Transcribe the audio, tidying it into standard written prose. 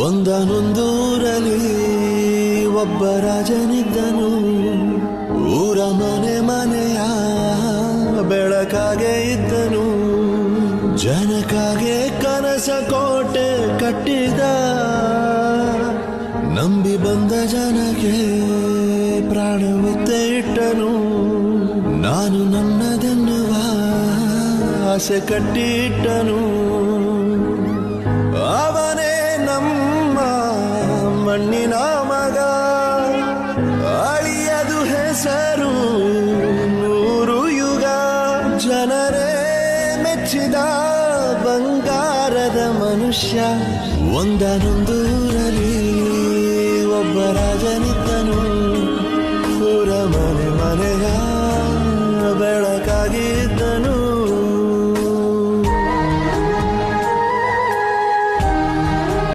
ಒಂದನೊಂದೂರಲ್ಲಿ ಒಬ್ಬ ರಾಜನಿದ್ದನು. ಊರ ಮನೆ ಮನೆಯ ಬೆಳಕಾಗೆ ಇದ್ದನು. ಜನಕಾಗೆ ಕನಸ ಕೋಟೆ ಕಟ್ಟಿದ. ನಂಬಿ ಬಂದ ಜನಕ್ಕೆ ಪ್ರಾಣ ಒತ್ತೆ ಇಟ್ಟನು. ನಾನು ನನ್ನದೆನ್ನುವ ಆಸೆ ಕಟ್ಟಿಟ್ಟನು. ಅವನೇ ನಮ್ಮ ಮಣ್ಣಿನ ಮಗ. ಅಳಿಯದು ಹೆಸರು ನೂರು ಯುಗ. ಜನರೇ ಮೆಚ್ಚಿದ ಬಂಗಾರದ ಮನುಷ್ಯ. ಒಂದನೊಂದೂರಲ್ಲಿ ಒಬ್ಬ ರಾಜನಿದ್ದನು. ಊರ ಮನೆ ಮನೆಯ ಬೆಳಕಾಗಿ